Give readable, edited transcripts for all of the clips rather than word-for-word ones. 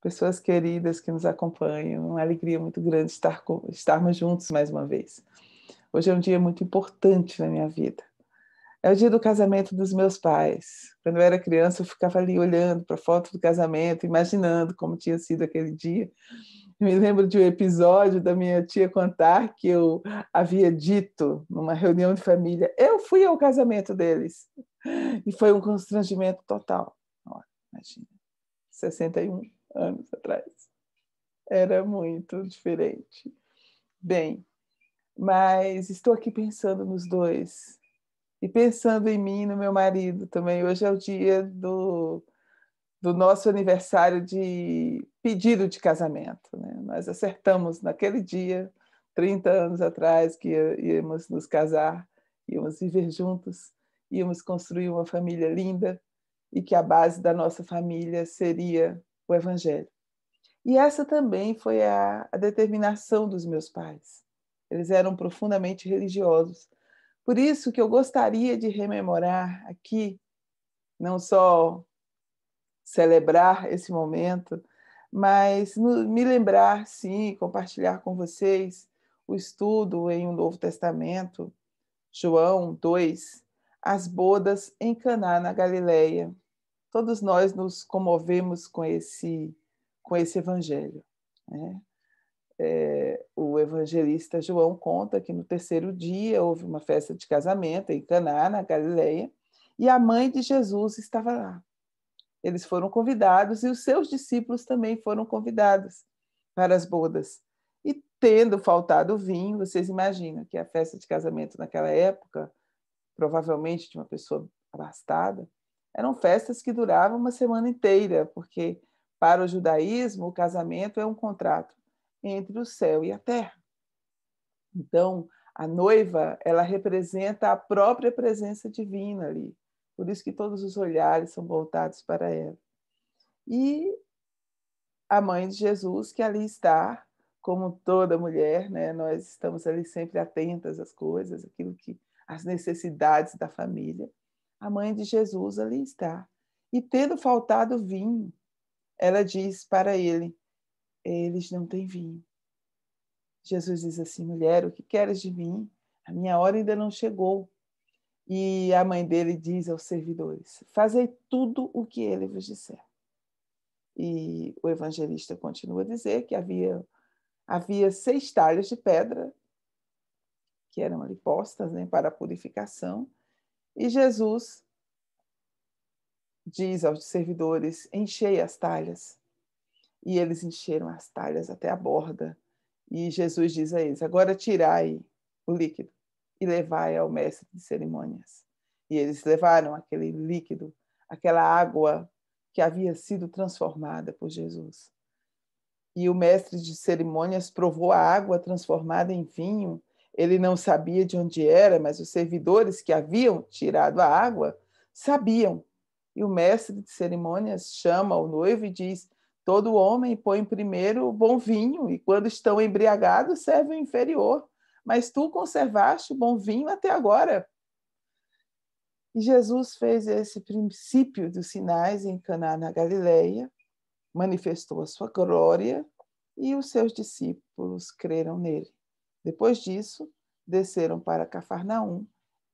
pessoas queridas que nos acompanham, uma alegria muito grande estarmos juntos mais uma vez. Hoje é um dia muito importante na minha vida. É o dia do casamento dos meus pais. Quando eu era criança, eu ficava ali olhando para a foto do casamento, imaginando como tinha sido aquele dia. Eu me lembro de um episódio da minha tia contar que eu havia dito, numa reunião de família, eu fui ao casamento deles. E foi um constrangimento total. Olha, imagina, 61 anos atrás. Era muito diferente. Bem, mas estou aqui pensando nos dois. E pensando em mim e no meu marido também. Hoje é o dia do nosso aniversário de pedido de casamento, né? Nós acertamos naquele dia, 30 anos atrás, que íamos nos casar, íamos viver juntos, íamos construir uma família linda e que a base da nossa família seria o Evangelho. E essa também foi a determinação dos meus pais. Eles eram profundamente religiosos. Por isso que eu gostaria de rememorar aqui, não só celebrar esse momento, mas me lembrar, sim, compartilhar com vocês o estudo em um Novo Testamento, João 2, as bodas em Caná, na Galileia. Todos nós nos comovemos com esse evangelho, né? O evangelista João conta que no terceiro dia houve uma festa de casamento em Caná, na Galileia, e a mãe de Jesus estava lá. Eles foram convidados e os seus discípulos também foram convidados para as bodas. E tendo faltado vinho, vocês imaginam que a festa de casamento naquela época, provavelmente de uma pessoa abastada, eram festas que duravam uma semana inteira, porque para o judaísmo o casamento é um contrato entre o céu e a terra. Então, a noiva, ela representa a própria presença divina ali. Por isso que todos os olhares são voltados para ela. E a mãe de Jesus, que ali está, como toda mulher, né? Nós estamos ali sempre atentas às coisas, as necessidades da família. A mãe de Jesus ali está. E tendo faltado vinho, ela diz para ele, eles não têm vinho. Jesus diz assim, mulher, o que queres de mim? A minha hora ainda não chegou. E a mãe dele diz aos servidores, fazei tudo o que ele vos disser. E o evangelista continua a dizer que havia 6 talhas de pedra que eram ali postas, né, para a purificação. E Jesus diz aos servidores, enchei as talhas. E eles encheram as talhas até a borda. E Jesus diz a eles, agora tirai o líquido e levai ao mestre de cerimônias. E eles levaram aquele líquido, aquela água que havia sido transformada por Jesus. E o mestre de cerimônias provou a água transformada em vinho. Ele não sabia de onde era, mas os servidores que haviam tirado a água sabiam. E o mestre de cerimônias chama o noivo e diz, todo homem põe primeiro o bom vinho, e quando estão embriagados, serve o inferior. Mas tu conservaste o bom vinho até agora. E Jesus fez esse princípio dos sinais em Caná, na Galileia, manifestou a sua glória e os seus discípulos creram nele. Depois disso, desceram para Cafarnaum,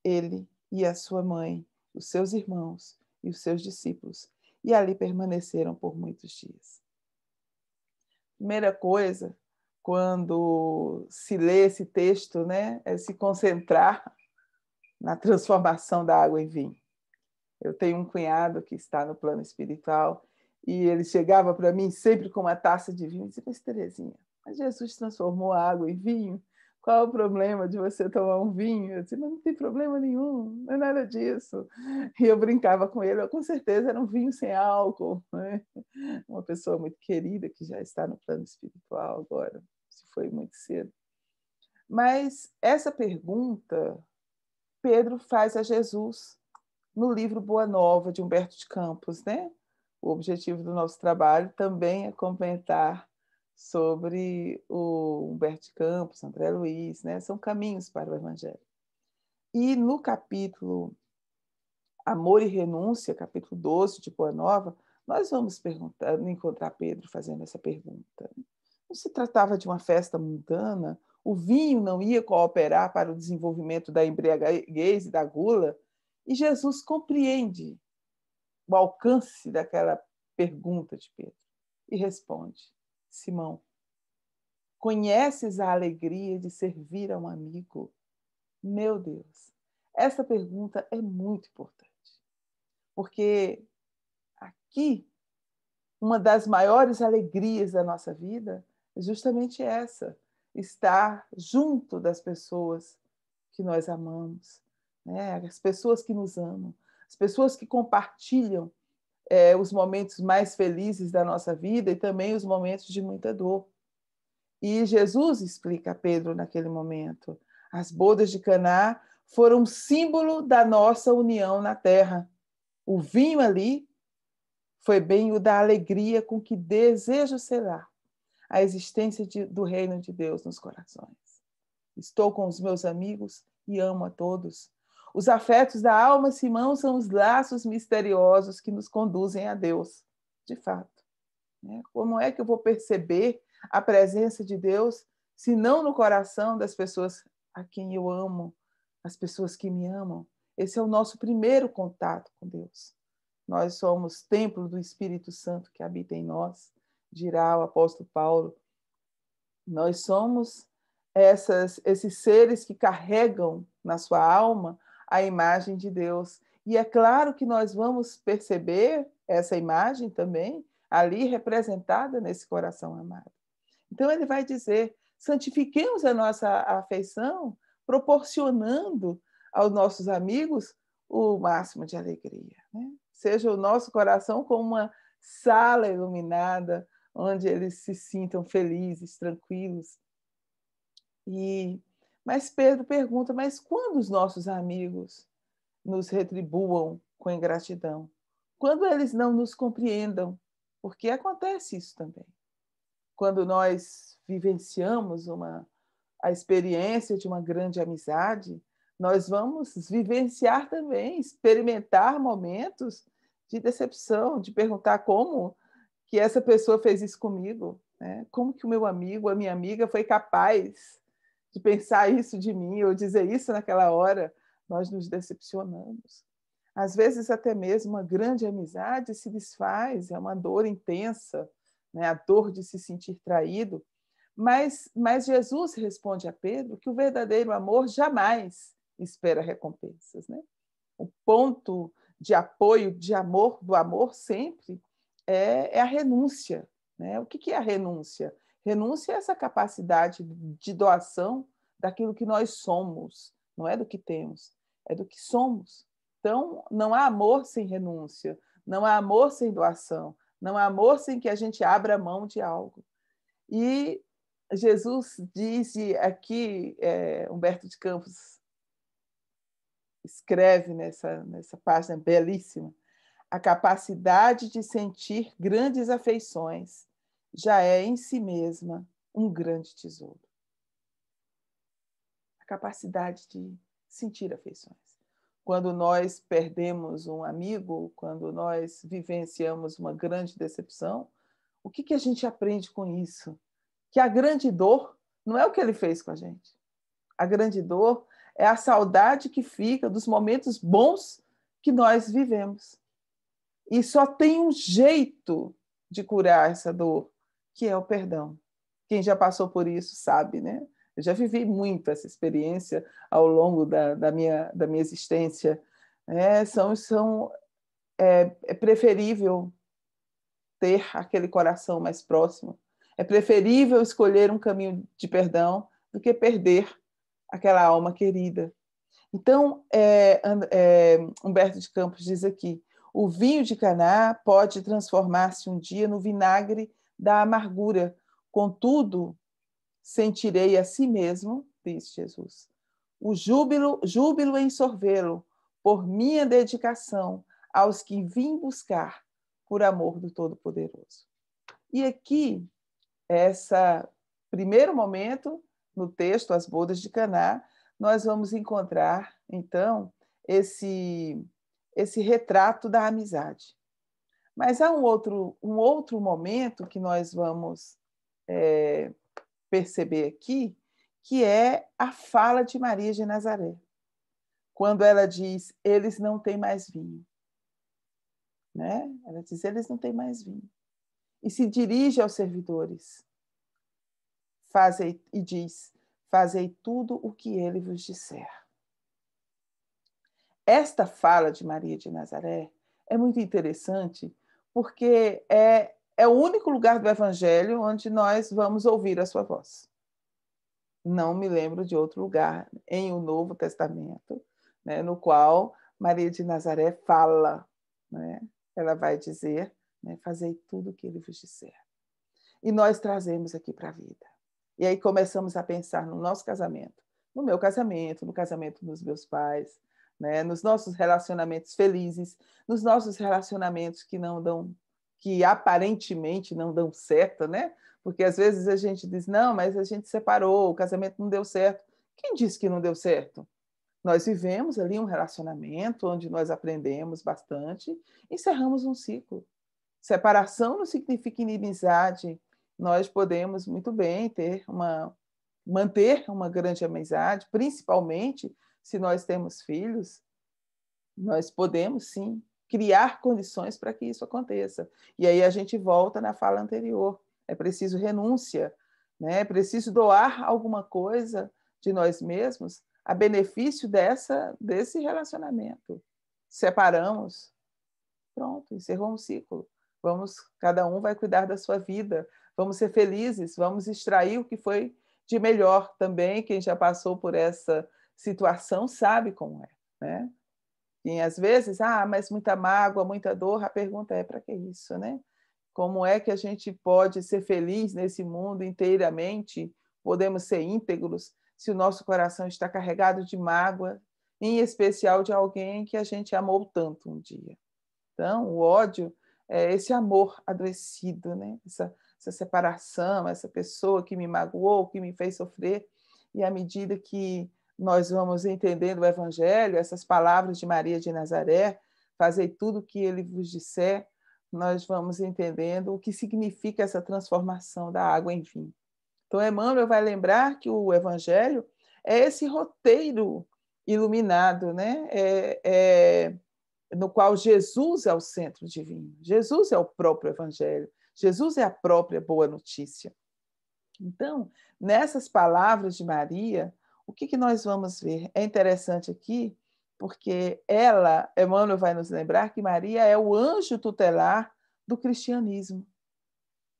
ele e a sua mãe, os seus irmãos e os seus discípulos, e ali permaneceram por muitos dias. Primeira coisa, quando se lê esse texto, né, é se concentrar na transformação da água em vinho. Eu tenho um cunhado que está no plano espiritual e ele chegava para mim sempre com uma taça de vinho e dizia, mas Terezinha, mas Jesus transformou a água em vinho? Qual é o problema de você tomar um vinho? Eu disse, mas não tem problema nenhum, não é nada disso. E eu brincava com ele, com certeza era um vinho sem álcool, né? Uma pessoa muito querida que já está no plano espiritual agora, isso foi muito cedo. Mas essa pergunta Pedro faz a Jesus no livro Boa Nova, de Humberto de Campos, né? O objetivo do nosso trabalho também é comentar sobre o Humberto de Campos, André Luiz, né? São caminhos para o Evangelho. E no capítulo Amor e Renúncia, capítulo 12 de Boa Nova, Nós vamos encontrar Pedro fazendo essa pergunta. Não se tratava de uma festa mundana, o vinho não ia cooperar para o desenvolvimento da embriaguez e da gula, e Jesus compreende o alcance daquela pergunta de Pedro e responde: Simão, conheces a alegria de servir a um amigo? Meu Deus, essa pergunta é muito importante, porque aqui uma das maiores alegrias da nossa vida é justamente essa, estar junto das pessoas que nós amamos, né? As pessoas que nos amam, as pessoas que compartilham os momentos mais felizes da nossa vida e também os momentos de muita dor. E Jesus explica a Pedro naquele momento: as bodas de Caná foram símbolo da nossa união na terra. O vinho ali foi bem o da alegria com que desejo selar a existência do reino de Deus nos corações. Estou com os meus amigos e amo a todos. Os afetos da alma, Simão, são os laços misteriosos que nos conduzem a Deus. De fato. Como é que eu vou perceber a presença de Deus se não no coração das pessoas a quem eu amo, as pessoas que me amam? Esse é o nosso primeiro contato com Deus. Nós somos templo do Espírito Santo que habita em nós, dirá o apóstolo Paulo. Nós somos esses seres que carregam na sua alma a imagem de Deus. E é claro que nós vamos perceber essa imagem também ali representada nesse coração amado. Então ele vai dizer: santifiquemos a nossa afeição, proporcionando aos nossos amigos o máximo de alegria, né? Seja o nosso coração como uma sala iluminada, onde eles se sintam felizes, tranquilos. Mas Pedro pergunta: mas quando os nossos amigos nos retribuam com ingratidão? Quando eles não nos compreendam? Porque acontece isso também. Quando nós vivenciamos a experiência de uma grande amizade, nós vamos vivenciar também, experimentar momentos de decepção, de perguntar como que essa pessoa fez isso comigo, né? Como que o meu amigo, a minha amiga foi capaz de pensar isso de mim ou dizer isso naquela hora. Nós nos decepcionamos. Às vezes até mesmo uma grande amizade se desfaz, é uma dor intensa, né? A dor de se sentir traído. Mas Jesus responde a Pedro que o verdadeiro amor jamais espera recompensas, né? O ponto de apoio, de amor, do amor sempre é a renúncia, né? O que é a renúncia? Renúncia é essa capacidade de doação daquilo que nós somos, não é do que temos, é do que somos. Então, não há amor sem renúncia, não há amor sem doação, não há amor sem que a gente abra mão de algo. E Jesus diz aqui, Humberto de Campos escreve nessa página belíssima: a capacidade de sentir grandes afeições já é em si mesma um grande tesouro. A capacidade de sentir afeições. Quando nós perdemos um amigo, quando nós vivenciamos uma grande decepção, o que a gente aprende com isso? Que a grande dor não é o que ele fez com a gente. A grande dor é a saudade que fica dos momentos bons que nós vivemos. E só tem um jeito de curar essa dor, que é o perdão. Quem já passou por isso sabe, né? Eu já vivi muito essa experiência ao longo da minha existência. É preferível ter aquele coração mais próximo. É preferível escolher um caminho de perdão do que perder aquela alma querida. Então, Humberto de Campos diz aqui: o vinho de Caná pode transformar-se um dia no vinagre da amargura. Contudo, sentirei a si mesmo, diz Jesus, o júbilo em sorvê-lo por minha dedicação aos que vim buscar por amor do Todo-Poderoso. E aqui, esse primeiro momento, no texto As Bodas de Caná, nós vamos encontrar, então, esse retrato da amizade. Mas há um outro momento que nós vamos perceber aqui, que é a fala de Maria de Nazaré, quando ela diz: eles não têm mais vinho. Né? Ela diz: eles não têm mais vinho. E se dirige aos servidores e diz: fazei tudo o que ele vos disser. Esta fala de Maria de Nazaré é muito interessante, porque é o único lugar do Evangelho onde nós vamos ouvir a sua voz. Não me lembro de outro lugar em o Novo Testamento, né, no qual Maria de Nazaré fala, né? Ela vai dizer, né, fazei tudo o que ele vos disser. E nós trazemos aqui para a vida. E aí começamos a pensar no nosso casamento, no meu casamento, no casamento dos meus pais, né, nos nossos relacionamentos felizes, nos nossos relacionamentos que não dão, que aparentemente não dão certo, né? Porque às vezes a gente diz: não, mas a gente separou, o casamento não deu certo. Quem disse que não deu certo? Nós vivemos ali um relacionamento onde nós aprendemos bastante, encerramos um ciclo. Separação não significa inimizade. Nós podemos muito bem manter uma grande amizade, principalmente se nós temos filhos. Nós podemos, sim, criar condições para que isso aconteça. E aí a gente volta na fala anterior. É preciso renúncia, né? É preciso doar alguma coisa de nós mesmos a benefício desse relacionamento. Separamos, pronto, encerrou um ciclo. Cada um vai cuidar da sua vida. Vamos ser felizes, vamos extrair o que foi de melhor também. Quem já passou por essa situação sabe como é, né? E às vezes, mas muita mágoa, muita dor, a pergunta é: para que isso, né? Como é que a gente pode ser feliz nesse mundo inteiramente? Podemos ser íntegros se o nosso coração está carregado de mágoa, em especial de alguém que a gente amou tanto um dia. Então, o ódio é esse amor adoecido, né? Essa separação, essa pessoa que me magoou, que me fez sofrer. E à medida que nós vamos entendendo o Evangelho, essas palavras de Maria de Nazaré, fazei tudo o que ele vos disser, nós vamos entendendo o que significa essa transformação da água em vinho. Então, Emmanuel vai lembrar que o Evangelho é esse roteiro iluminado, né? No qual Jesus é o centro divino. Jesus é o próprio Evangelho. Jesus é a própria boa notícia. Então, nessas palavras de Maria, o que nós vamos ver? É interessante aqui, porque Emmanuel vai nos lembrar que Maria é o anjo tutelar do cristianismo.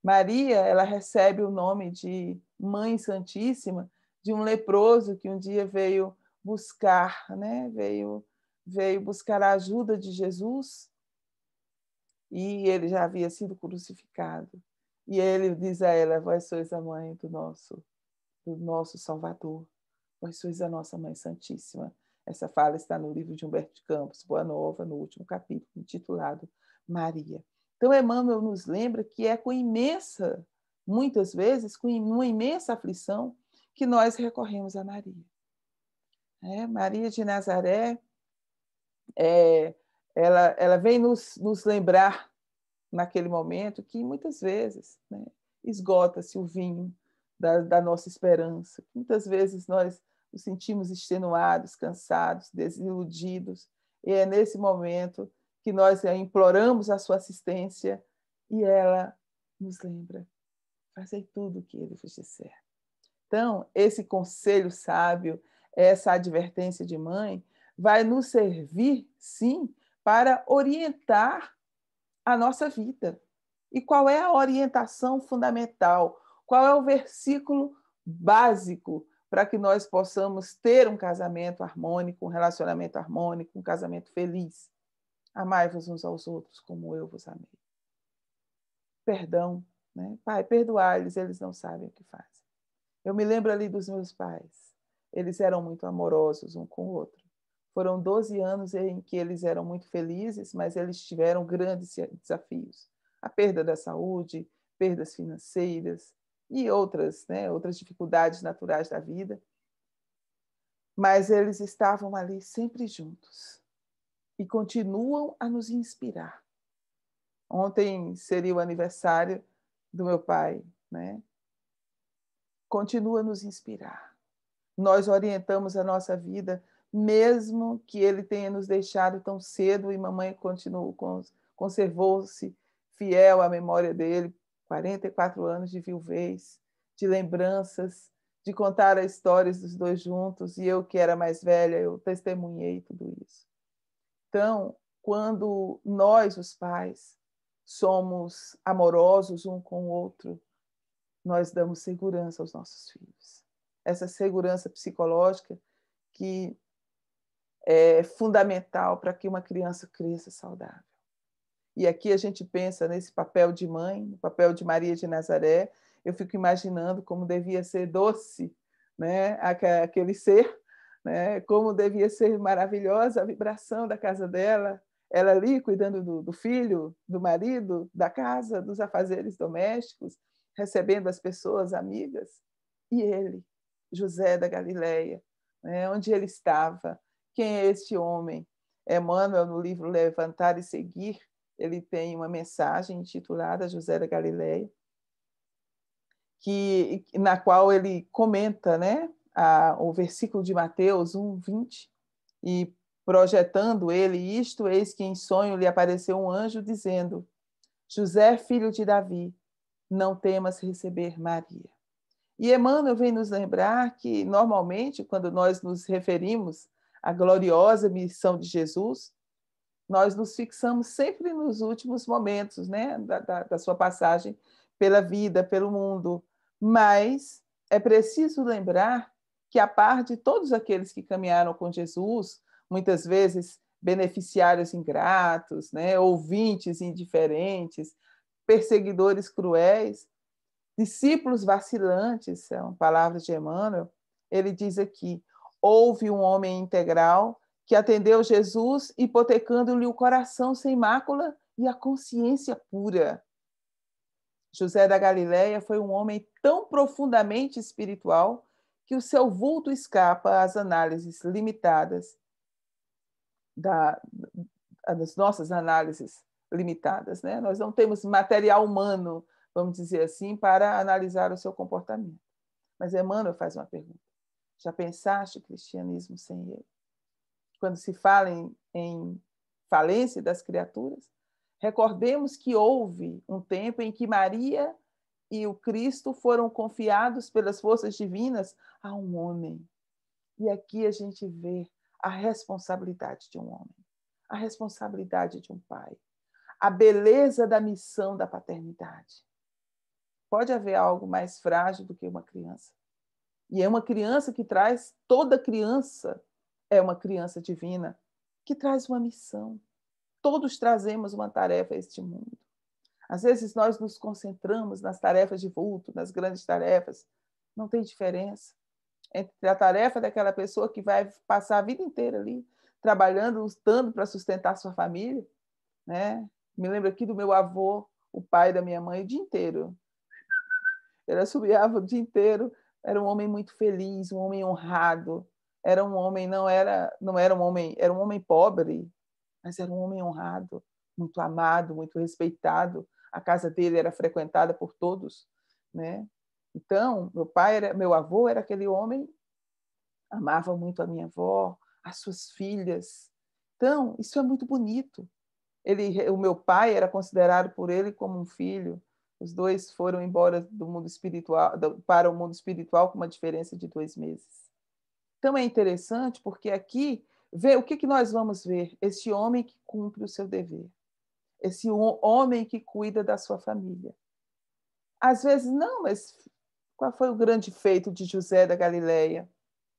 Maria, ela recebe o nome de Mãe Santíssima de um leproso que um dia veio buscar, né? Veio buscar a ajuda de Jesus, e ele já havia sido crucificado. E ele diz a ela: vós sois a mãe do nosso Salvador, vós sois a nossa Mãe Santíssima. Essa fala está no livro de Humberto de Campos, Boa Nova, no último capítulo, intitulado Maria. Então, Emmanuel nos lembra que é muitas vezes, com uma imensa aflição, que nós recorremos a Maria. Maria de Nazaré, ela vem nos lembrar, naquele momento, que muitas vezes, né, esgota-se o vinho da nossa esperança. Muitas vezes nós nos sentimos extenuados, cansados, desiludidos, e é nesse momento que nós imploramos a sua assistência e ela nos lembra: fazei tudo o que ele vos disser. Então, esse conselho sábio, essa advertência de mãe, vai nos servir, sim, para orientar a nossa vida. E qual é a orientação fundamental? Qual é o versículo básico para que nós possamos ter um casamento harmônico, um relacionamento harmônico, um casamento feliz? Amai-vos uns aos outros como eu vos amei. Perdão, né? Pai, perdoai-lhes, eles não sabem o que fazem. Eu me lembro ali dos meus pais. Eles eram muito amorosos um com o outro. Foram 12 anos em que eles eram muito felizes, mas eles tiveram grandes desafios. A perda da saúde, perdas financeiras e outras dificuldades naturais da vida. Mas eles estavam ali sempre juntos e continuam a nos inspirar. Ontem seria o aniversário do meu pai, né? Continua a nos inspirar. Nós orientamos a nossa vida, mesmo que ele tenha nos deixado tão cedo, e mamãe continuou, conservou-se fiel à memória dele, 44 anos de viuvez, de lembranças, de contar as histórias dos dois juntos, e eu, que era mais velha, eu testemunhei tudo isso. Então, quando nós, os pais, somos amorosos um com o outro, nós damos segurança aos nossos filhos. Essa segurança psicológica que é fundamental para que uma criança cresça saudável. E aqui a gente pensa nesse papel de mãe, no papel de Maria de Nazaré. Eu fico imaginando como devia ser doce, né, aquele ser, né, como devia ser maravilhosa a vibração da casa dela, ela ali cuidando do filho, do marido, da casa, dos afazeres domésticos, recebendo as pessoas amigas. E ele, José da Galileia, né, onde ele estava? Quem é este homem? Emmanuel, no livro Levantar e Seguir, ele tem uma mensagem intitulada José da Galileia, na qual ele comenta, né, o versículo de Mateus 1:20, e projetando ele isto, eis que em sonho lhe apareceu um anjo dizendo: José, filho de Davi, não temas receber Maria. E Emmanuel vem nos lembrar que, normalmente, quando nós nos referimos à gloriosa missão de Jesus, nós nos fixamos sempre nos últimos momentos, né, da sua passagem pela vida, pelo mundo. Mas é preciso lembrar que, a par de todos aqueles que caminharam com Jesus, muitas vezes beneficiários ingratos, né, ouvintes indiferentes, perseguidores cruéis, discípulos vacilantes, são palavras de Emmanuel, ele diz aqui: houve um homem integral que atendeu Jesus, hipotecando-lhe o coração sem mácula e a consciência pura. José da Galileia foi um homem tão profundamente espiritual que o seu vulto escapa às análises limitadas das nossas análises limitadas, né? Nós não temos material humano, vamos dizer assim, para analisar o seu comportamento. Mas Emmanuel faz uma pergunta: já pensaste o cristianismo sem ele? Quando se fala em falência das criaturas, recordemos que houve um tempo em que Maria e o Cristo foram confiados pelas forças divinas a um homem. E aqui a gente vê a responsabilidade de um homem, a responsabilidade de um pai, a beleza da missão da paternidade. Pode haver algo mais frágil do que uma criança. E é uma criança que traz, toda criança é uma criança divina, que traz uma missão. Todos trazemos uma tarefa a este mundo. Às vezes nós nos concentramos nas tarefas de vulto, nas grandes tarefas. Não tem diferença entre a tarefa daquela pessoa que vai passar a vida inteira ali, trabalhando, lutando para sustentar sua família, né? Me lembro aqui do meu avô, o pai da minha mãe, o dia inteiro. Ele assobiava o dia inteiro, era um homem muito feliz, um homem honrado, era um homem, não era um homem, era um homem pobre, mas era um homem honrado, muito amado, muito respeitado. A casa dele era frequentada por todos, né? Então, meu avô era aquele homem, amava muito a minha avó, as suas filhas. Então, isso é muito bonito. O meu pai era considerado por ele como um filho. Os dois foram embora do mundo espiritual, para o mundo espiritual com uma diferença de 2 meses. Então é interessante porque aqui o que nós vamos ver? Esse homem que cumpre o seu dever, esse homem que cuida da sua família. Às vezes, não, mas qual foi o grande feito de José da Galileia?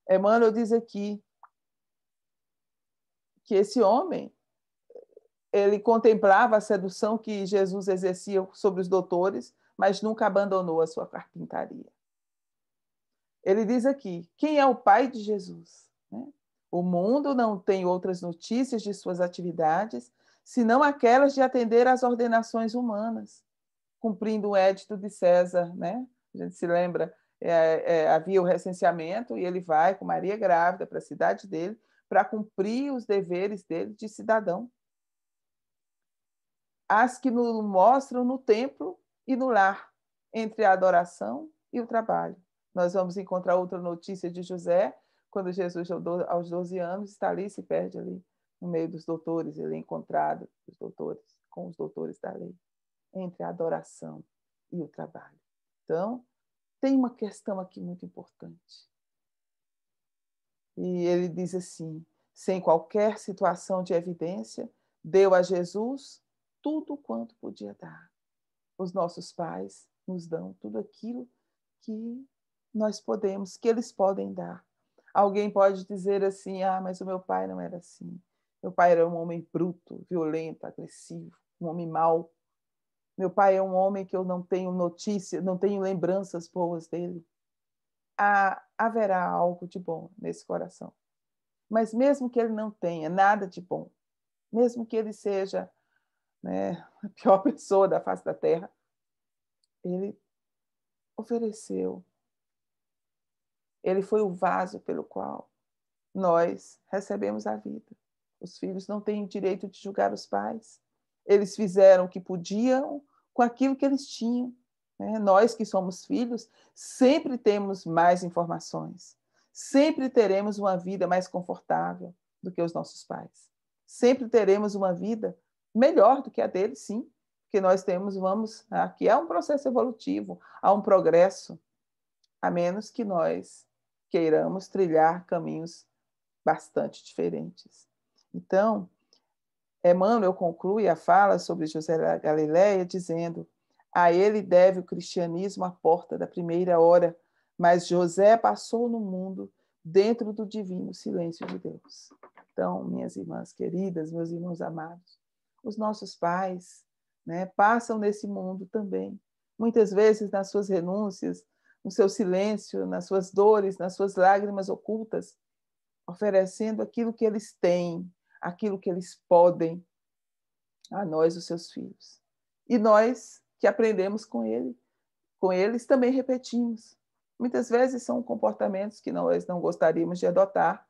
Emmanuel diz aqui que esse homem, ele contemplava a sedução que Jesus exercia sobre os doutores, mas nunca abandonou a sua carpintaria. Ele diz aqui: quem é o pai de Jesus? O mundo não tem outras notícias de suas atividades, senão aquelas de atender às ordenações humanas, cumprindo o édito de César. Né? A gente se lembra, havia o recenseamento e ele vai com Maria grávida para a cidade dele para cumprir os deveres dele de cidadão. as que nos mostram no templo e no lar, entre a adoração e o trabalho. Nós vamos encontrar outra notícia de José, quando Jesus, aos 12 anos, está ali, se perde ali, no meio dos doutores, ele é encontrado com os doutores da lei, entre a adoração e o trabalho. Então, tem uma questão aqui muito importante. E ele diz assim, sem qualquer situação de evidência, deu a Jesus tudo quanto podia dar. Os nossos pais nos dão tudo aquilo que nós podemos, que eles podem dar. Alguém pode dizer assim, mas o meu pai não era assim. Meu pai era um homem bruto, violento, agressivo, um homem mau. Meu pai é um homem que eu não tenho notícia, não tenho lembranças boas dele. Haverá algo de bom nesse coração. Mas mesmo que ele não tenha nada de bom, mesmo que ele seja, né, a pior pessoa da face da terra, ele ofereceu. Ele foi o vaso pelo qual nós recebemos a vida. Os filhos não têm o direito de julgar os pais. Eles fizeram o que podiam com aquilo que eles tinham. Nós que somos filhos, sempre temos mais informações. Sempre teremos uma vida mais confortável do que os nossos pais. Sempre teremos uma vida melhor do que a deles, sim. Porque nós aqui há um processo evolutivo, há um progresso, a menos que nós queiramos trilhar caminhos bastante diferentes. Então, Emmanuel conclui a fala sobre José da Galileia dizendo: a ele deve o cristianismo a porta da primeira hora, mas José passou no mundo dentro do divino silêncio de Deus. Então, minhas irmãs queridas, meus irmãos amados, os nossos pais, passam nesse mundo também, muitas vezes nas suas renúncias, no seu silêncio, nas suas dores, nas suas lágrimas ocultas, oferecendo aquilo que eles têm, aquilo que eles podem a nós, os seus filhos. E nós que aprendemos com eles também repetimos. Muitas vezes são comportamentos que nós não gostaríamos de adotar.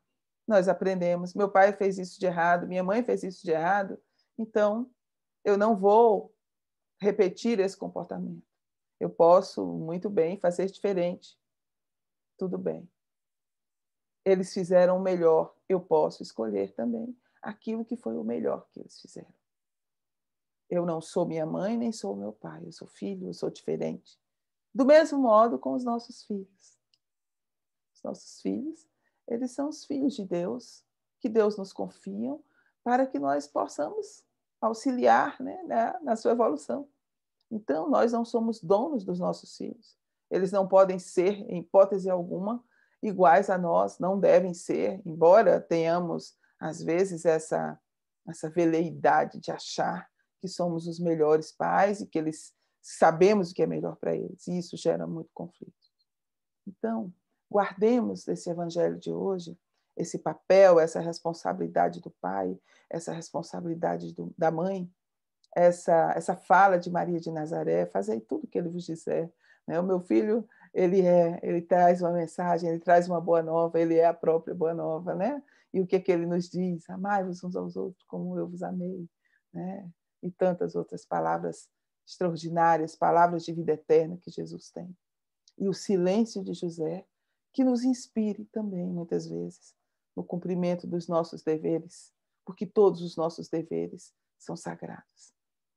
Nós aprendemos, meu pai fez isso de errado, minha mãe fez isso de errado, então eu não vou repetir esse comportamento. Eu posso muito bem fazer diferente. Tudo bem. Eles fizeram o melhor, eu posso escolher também aquilo que foi o melhor que eles fizeram. Eu não sou minha mãe, nem sou meu pai. Eu sou filho, eu sou diferente. Do mesmo modo com os nossos filhos. Os nossos filhos, eles são os filhos de Deus, que Deus nos confia, para que nós possamos auxiliar, na sua evolução. Então, nós não somos donos dos nossos filhos. Eles não podem ser, em hipótese alguma, iguais a nós, não devem ser, embora tenhamos, às vezes, essa veleidade de achar que somos os melhores pais e que eles sabemos o que é melhor para eles. E isso gera muito conflito. Então, guardemos desse evangelho de hoje esse papel, essa responsabilidade do pai, essa responsabilidade da mãe, essa fala de Maria de Nazaré: fazei tudo o que ele vos disser. O meu filho, ele traz uma mensagem, ele traz uma boa nova, ele é a própria boa nova, E o que ele nos diz? Amai-vos uns aos outros como eu vos amei, E tantas outras palavras extraordinárias, palavras de vida eterna que Jesus tem. E o silêncio de José, que nos inspire também, muitas vezes, no cumprimento dos nossos deveres, porque todos os nossos deveres são sagrados.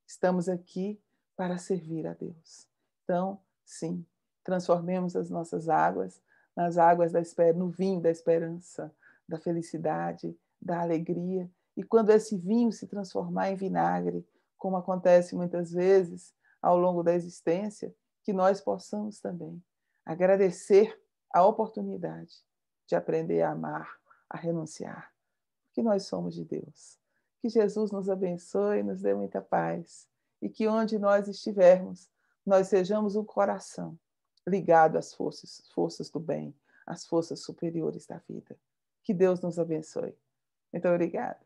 Estamos aqui para servir a Deus. Então, sim, transformemos as nossas águas nas águas da esperança, no vinho da esperança, da felicidade, da alegria. E quando esse vinho se transformar em vinagre, como acontece muitas vezes ao longo da existência, que nós possamos também agradecer a oportunidade de aprender a amar, a renunciar, porque nós somos de Deus. Que Jesus nos abençoe e nos dê muita paz. E que onde nós estivermos, nós sejamos um coração ligado às forças do bem, às forças superiores da vida. Que Deus nos abençoe. Muito obrigada.